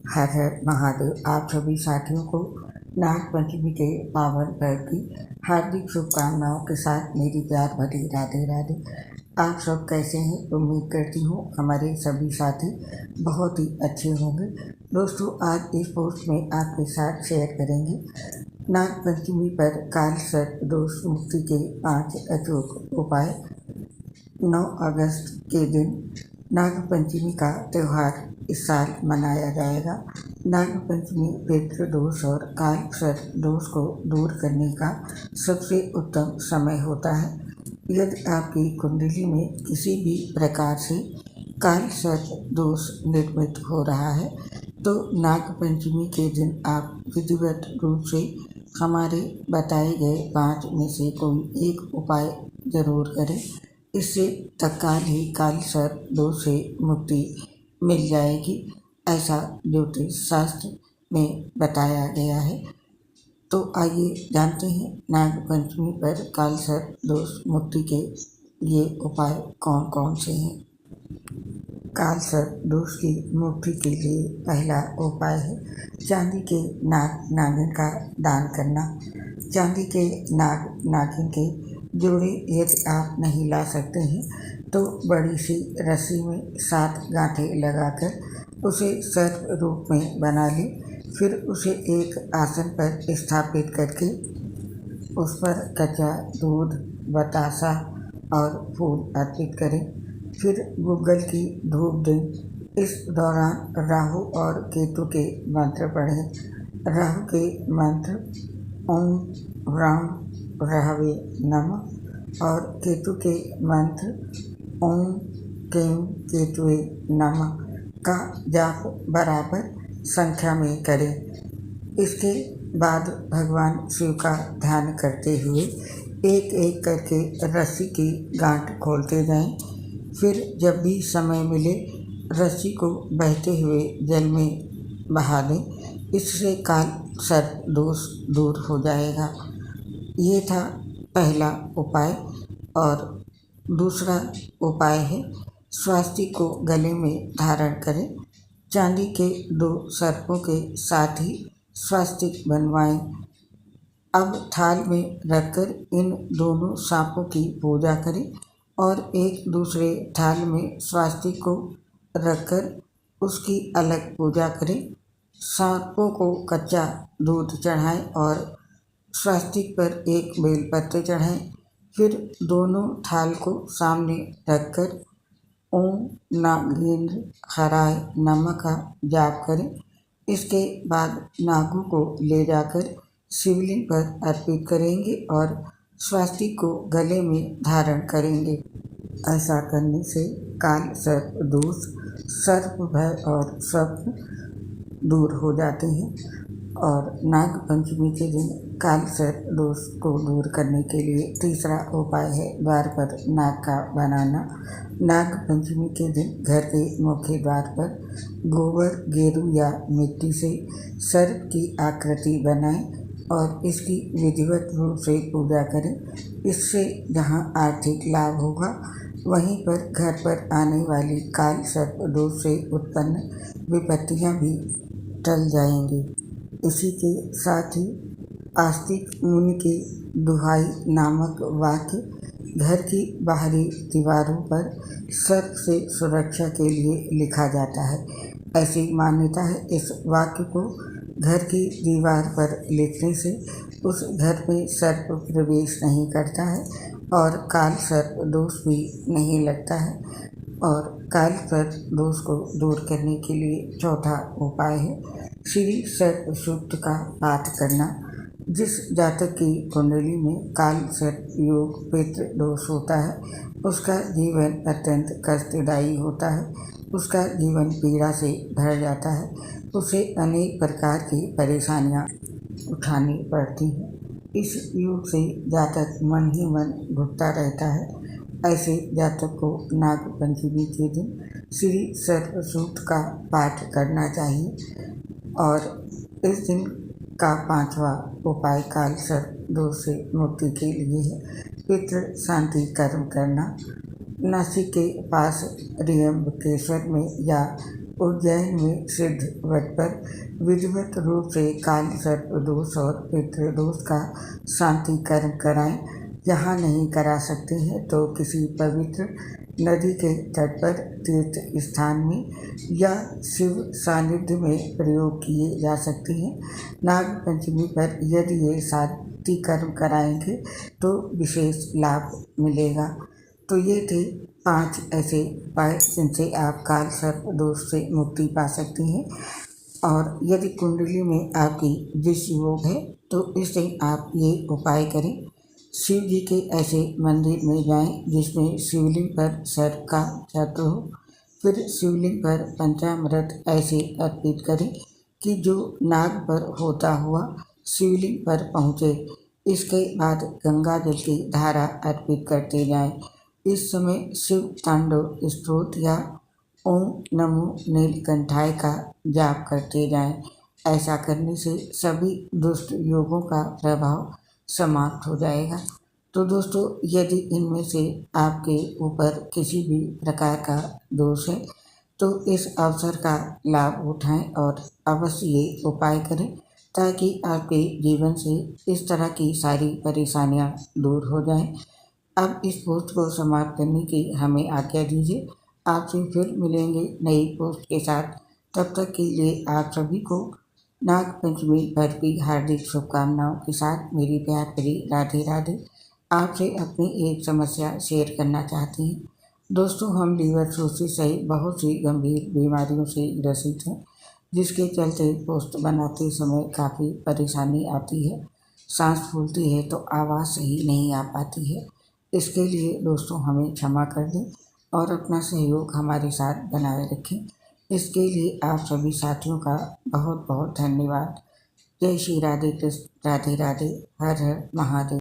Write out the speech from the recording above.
हर हर महादेव। आप सभी साथियों को नाग पंचमी के पावन पर्व की हार्दिक शुभकामनाओं के साथ मेरी प्यार भरी राधे राधे। आप सब कैसे हैं? उम्मीद करती हूँ हमारे सभी साथी बहुत ही अच्छे होंगे। दोस्तों, आज इस पोस्ट में आपके साथ शेयर करेंगे नाग पंचमी पर काल सर्प दोष मुक्ति के 5 अचूक उपाय। 9 अगस्त के दिन नाग पंचमी का त्यौहार इस साल मनाया जाएगा। नाग पंचमी पितृ दोष और काल सर्प दोष को दूर करने का सबसे उत्तम समय होता है। यदि आपकी कुंडली में किसी भी प्रकार से काल सर्प दोष निर्मित हो रहा है तो नाग पंचमी के दिन आप विधिवत रूप से हमारे बताए गए 5 में से कोई एक उपाय जरूर करें। इससे तत्काल ही काल सर्प दोष से मुक्ति मिल जाएगी, ऐसा ज्योतिष शास्त्र में बताया गया है। तो आइए जानते हैं नाग पंचमी पर काल सर्प दोष मुक्ति के ये उपाय कौन कौन से हैं। काल सर्प दोष की मुक्ति के लिए पहला उपाय है चांदी के नाग नागिन का दान करना। चांदी के नाग नागिन के जोड़े यदि आप नहीं ला सकते हैं तो बड़ी सी रस्सी में 7 गांठें लगाकर उसे सर्प रूप में बना लें। फिर उसे एक आसन पर स्थापित करके उस पर कच्चा दूध, बतासा और फूल अर्पित करें। फिर गूगल की धूप दें। इस दौरान राहु और केतु के मंत्र पढ़ें। राहु के मंत्र ओम ह्रां रहवे नमः और केतु के मंत्र ओम क्लीं केतुवे नमः का जाप बराबर संख्या में करें। इसके बाद भगवान शिव का ध्यान करते हुए एक एक करके रस्सी की गांठ खोलते जाएं। फिर जब भी समय मिले रस्सी को बहते हुए जल में बहा दें। इससे काल सर्प दोष दूर हो जाएगा। ये था पहला उपाय। और दूसरा उपाय है स्वास्तिक को गले में धारण करें। चांदी के 2 सर्पों के साथ ही स्वास्तिक बनवाएं। अब थाल में रखकर इन दोनों सांपों की पूजा करें और एक दूसरे थाल में स्वास्तिक को रखकर उसकी अलग पूजा करें। सांपों को कच्चा दूध चढ़ाएं और स्वास्तिक पर एक बेलपत्र चढ़ाएं। फिर दोनों थाल को सामने रखकर ओम नागेंद्र हराय नमः का जाप करें। इसके बाद नागों को ले जाकर शिवलिंग पर अर्पित करेंगे और स्वास्तिक को गले में धारण करेंगे। ऐसा करने से काल सर्प दोष, सर्प भय और स्वप्न दूर हो जाते हैं। और नाग पंचमी के दिन काल सर्प दोष को दूर करने के लिए तीसरा उपाय है द्वार पर नाग का बनाना। नाग पंचमी के दिन घर के मुख्य द्वार पर गोबर, गेरू या मिट्टी से सर्प की आकृति बनाएं और इसकी विधिवत रूप से पूजा करें। इससे जहां आर्थिक लाभ होगा वहीं पर घर पर आने वाली काल सर्प दोष से उत्पन्न विपत्तियां भी टल जाएंगी। इसी के साथ ही आस्तिक मुनि की दुहाई नामक वाक्य घर की बाहरी दीवारों पर सर्प से सुरक्षा के लिए लिखा जाता है। ऐसी मान्यता है इस वाक्य को घर की दीवार पर लिखने से उस घर में सर्प प्रवेश नहीं करता है और काल सर्प दोष भी नहीं लगता है। और काल सर्प दोष को दूर करने के लिए चौथा उपाय है श्री सर्प सूक्त का पाठ करना। जिस जातक की कुंडली में काल सर्प योग पितृ दोष होता है उसका जीवन अत्यंत कष्टदायी होता है। उसका जीवन पीड़ा से भर जाता है। उसे अनेक प्रकार की परेशानियां उठानी पड़ती हैं। इस योग से जातक मन ही मन घुटता रहता है। ऐसे जातक को नाग पंचमी के दिन श्री सर्प सूक्त का पाठ करना चाहिए। और इस दिन का 5वां उपाय काल सर्प दोष से मुक्ति के लिए है पितृ शांति कर्म करना। नासिक के पास त्र्यंबकेश्वर में या उज्जैन में सिद्ध वट पर विधिवत रूप से काल सर्प दोष और पितृदोष का शांति कर्म कराएं। जहाँ नहीं करा सकते हैं तो किसी पवित्र नदी के तट पर, तीर्थ स्थान में या शिव सानिध्य में प्रयोग किए जा सकते हैं। नाग पंचमी पर यदि ये शांति कर्म कराएंगे तो विशेष लाभ मिलेगा। तो ये थे 5 ऐसे उपाय जिनसे आप काल सर्प दोष से मुक्ति पा सकते हैं। और यदि कुंडली में आपकी विष योग है तो इस दिन आप ये उपाय करें। शिव जी के ऐसे मंदिर में जाएं जिसमें शिवलिंग पर सर्प का चित्र हो। फिर शिवलिंग पर पंचामृत ऐसे अर्पित करें कि जो नाग पर होता हुआ शिवलिंग पर पहुँचे। इसके बाद गंगा जल की धारा अर्पित करते जाएं। इस समय शिव तांडव स्तोत्र या ओम नमो नीलकंठाय का जाप करते जाएं। ऐसा करने से सभी दुष्ट योगों का प्रभाव समाप्त हो जाएगा। तो दोस्तों, यदि इनमें से आपके ऊपर किसी भी प्रकार का दोष है तो इस अवसर का लाभ उठाएं और अवश्य ये उपाय करें ताकि आपके जीवन से इस तरह की सारी परेशानियां दूर हो जाएं। अब इस पोस्ट को समाप्त करने की हमें आज्ञा दीजिए। आपसे फिर मिलेंगे नई पोस्ट के साथ। तब तक के लिए आप सभी को नाग पंचमी पर्व की हार्दिक शुभकामनाओं के साथ मेरी प्यार भरी राधे राधे। आपसे अपनी एक समस्या शेयर करना चाहती हैं। दोस्तों, हम लीवर सोसिस सहित बहुत सी गंभीर बीमारियों से ग्रसित हैं, जिसके चलते पोस्ट बनाते समय काफ़ी परेशानी आती है। सांस फूलती है तो आवाज़ सही नहीं आ पाती है। इसके लिए दोस्तों हमें क्षमा कर दें और अपना सहयोग हमारे साथ बनाए रखें। इसके लिए आप सभी साथियों का बहुत बहुत धन्यवाद। जय श्री राधे कृष्ण, राधे राधे, हर हर महादेव।